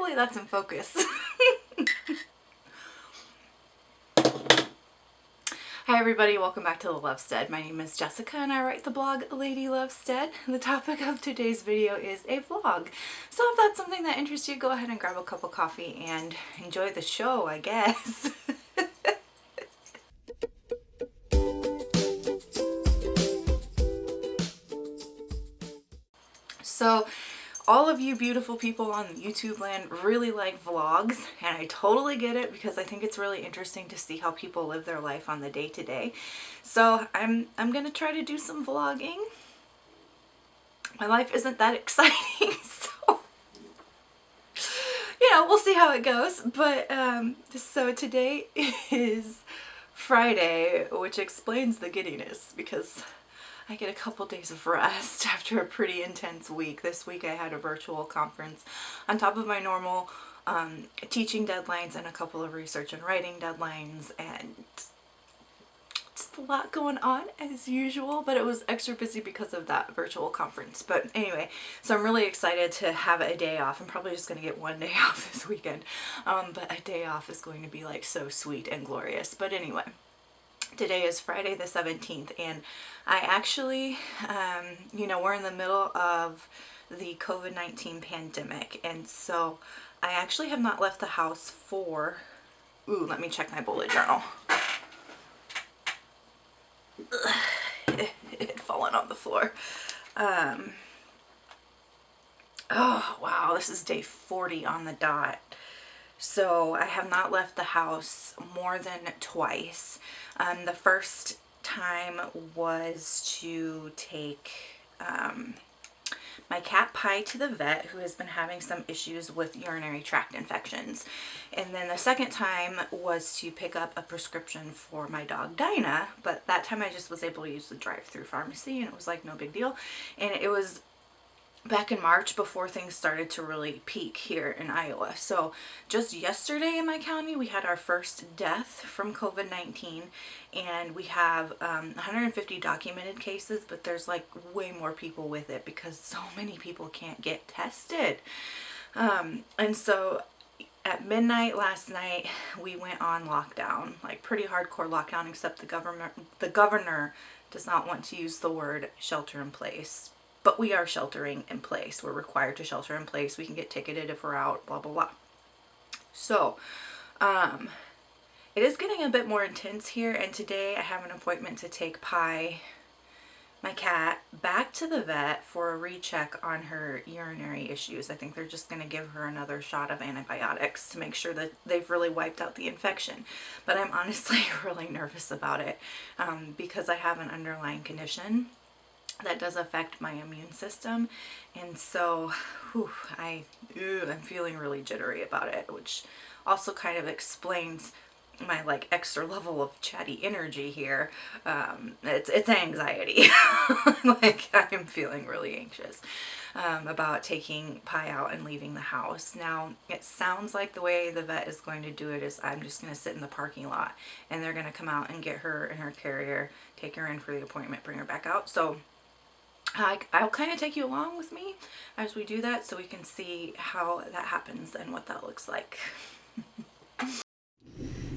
Hopefully that's in focus. Hi everybody, welcome back to The Lovestead. My name is Jessica and I write the blog Lady Lovestead. The topic of today's video is a vlog. So if that's something that interests you, go ahead and grab a cup of coffee and enjoy the show, I guess. So all of you beautiful people on YouTube land really like vlogs, and I totally get it because I think it's really interesting to see how people live their life on the day-to-day. So I'm gonna try to do some vlogging. My life isn't that exciting, so you know, we'll see how it goes. But so today is Friday, which explains the giddiness because I get a couple days of rest after a pretty intense week. This week I had a virtual conference on top of my normal teaching deadlines and a couple of research and writing deadlines, and just a lot going on as usual, but it was extra busy because of that virtual conference. But anyway, so I'm really excited to have a day off. I'm probably just going to get one day off this weekend, but a day off is going to be like so sweet and glorious. But anyway, today is Friday the 17th, and I actually, you know, we're in the middle of the COVID-19 pandemic, and so I actually have not left the house for, let me check my bullet journal. It had fallen on the floor. Oh, wow, this is day 40 on the dot. So I have not left the house more than twice. The first time was to take my cat Pie to the vet, who has been having some issues with urinary tract infections. And then the second time was to pick up a prescription for my dog Dinah, but that time I just was able to use the drive-through pharmacy and it was like no big deal. And it was back in March before things started to really peak here in Iowa. So just yesterday in my county, we had our first death from COVID-19, and we have 150 documented cases, but there's like way more people with it because so many people can't get tested. And so at midnight last night, we went on lockdown, like pretty hardcore lockdown, except the governor does not want to use the word shelter in place. But we are sheltering in place. We're required to shelter in place. We can get ticketed if we're out, blah, blah, blah. So, it is getting a bit more intense here. And today I have an appointment to take Pie, my cat, back to the vet for a recheck on her urinary issues. I think they're just going to give her another shot of antibiotics to make sure that they've really wiped out the infection. But I'm honestly really nervous about it because I have an underlying condition that does affect my immune system, and so I'm feeling really jittery about it, which also kind of explains my like extra level of chatty energy here. It's anxiety. Like I'm feeling really anxious about taking Pie out and leaving the house. Now it sounds like the way the vet is going to do it is I'm just going to sit in the parking lot and they're going to come out and get her in her carrier, take her in for the appointment, bring her back out. So I'll kind of take you along with me as we do that so we can see how that happens and what that looks like.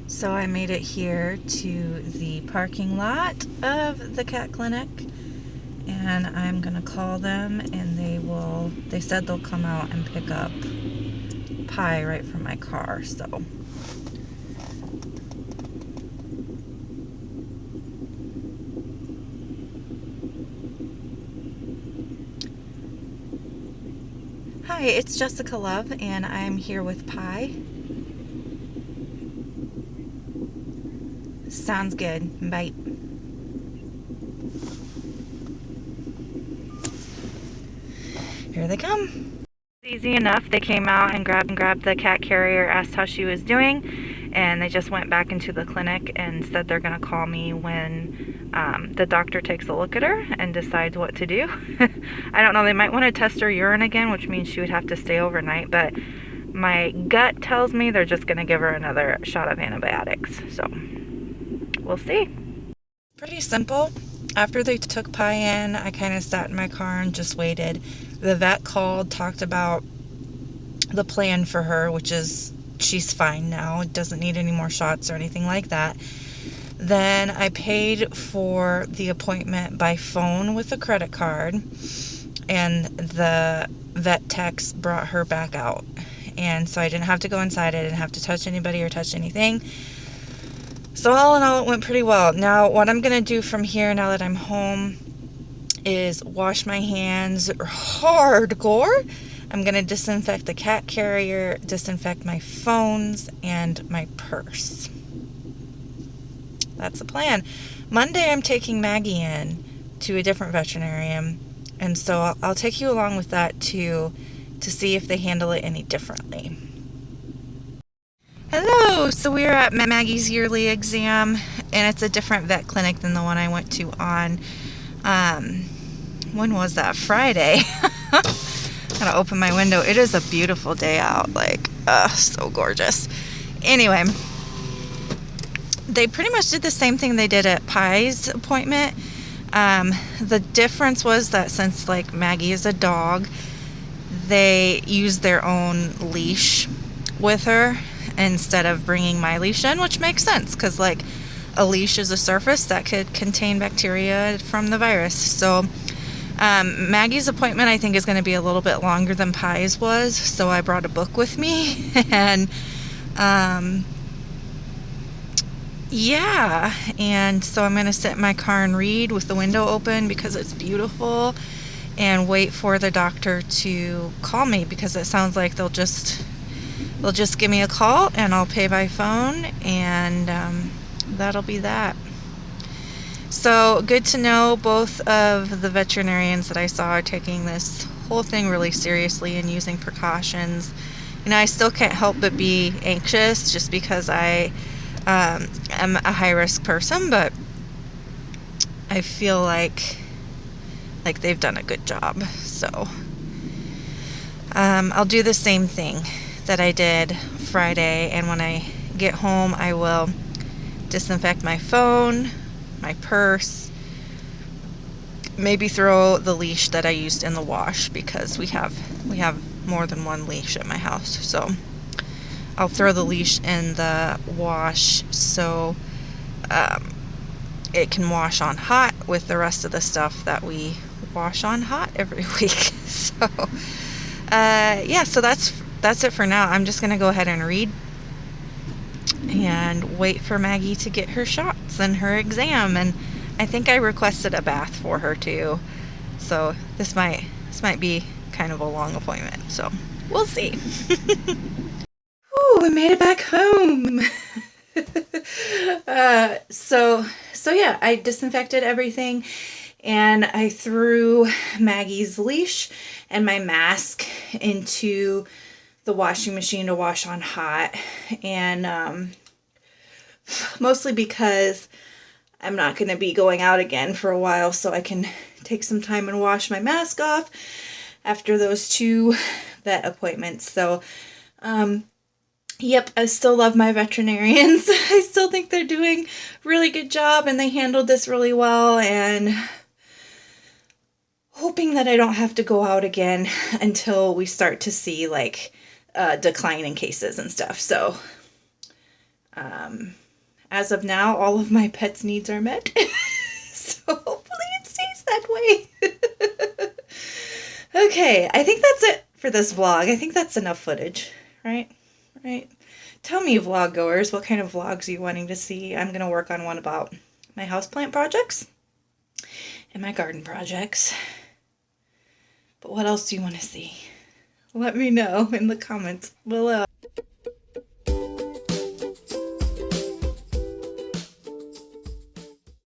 So I made it here to the parking lot of the cat clinic, and I'm gonna call them, and they said they'll come out and pick up Pie right from my car. So hi, it's Jessica Love, and I'm here with Pie. Sounds good. Bye. Here they come. Easy enough. They came out and grabbed the cat carrier, asked how she was doing, and they just went back into the clinic and said they're going to call me when the doctor takes a look at her and decides what to do. I don't know, they might want to test her urine again, which means she would have to stay overnight, but my gut tells me they're just going to give her another shot of antibiotics. So we'll see. Pretty simple. After they took Pie in, I kind of sat in my car and just waited. The vet called, talked about the plan for her, which is she's fine now, doesn't need any more shots or anything like that. Then I paid for the appointment by phone with a credit card, and the vet techs brought her back out. And so I didn't have to go inside. I didn't have to touch anybody or touch anything. So all in all, it went pretty well. Now, what I'm going to do from here, now that I'm home, is wash my hands hardcore. I'm going to disinfect the cat carrier, disinfect my phones, and my purse. That's the plan. Monday, I'm taking Maggie in to a different veterinarian, and so I'll take you along with that too, to see if they handle it any differently. Hello! So we're at Maggie's yearly exam, and it's a different vet clinic than the one I went to on, when was that? Friday. Gotta open my window. It is a beautiful day out, like, so gorgeous. Anyway, they pretty much did the same thing they did at Pie's appointment. The difference was that since, like, Maggie is a dog, they used their own leash with her instead of bringing my leash in, which makes sense because, like, a leash is a surface that could contain bacteria from the virus. So Maggie's appointment, I think, is going to be a little bit longer than Pie's was, so I brought a book with me. And yeah, and so I'm going to sit in my car and read with the window open because it's beautiful, and wait for the doctor to call me, because it sounds like they'll just give me a call and I'll pay by phone, and that'll be that. So good to know both of the veterinarians that I saw are taking this whole thing really seriously and using precautions. You know, I still can't help but be anxious just because I am a high-risk person, but I feel like they've done a good job. So I'll do the same thing that I did Friday, and when I get home I will disinfect my phone, my purse, maybe throw the leash that I used in the wash, because we have more than one leash at my house. So I'll throw the leash in the wash so it can wash on hot with the rest of the stuff that we wash on hot every week. So yeah, so that's it for now. I'm just gonna go ahead and read and wait for Maggie to get her shots and her exam. And I think I requested a bath for her too, so this might be kind of a long appointment, so we'll see. Ooh, we made it back home. So yeah, I disinfected everything, and I threw Maggie's leash and my mask into the washing machine to wash on hot, and mostly because I'm not going to be going out again for a while, so I can take some time and wash my mask off after those 2 vet appointments. So yep, I still love my veterinarians. I still think they're doing a really good job, and they handled this really well, and hoping that I don't have to go out again until we start to see, like, decline in cases and stuff. So as of now, all of my pets' needs are met. So hopefully it stays that way. Okay, I think that's it for this vlog. I think that's enough footage, right? Tell me, vlog goers, what kind of vlogs are you wanting to see? I'm going to work on one about my houseplant projects and my garden projects. But what else do you want to see? Let me know in the comments below.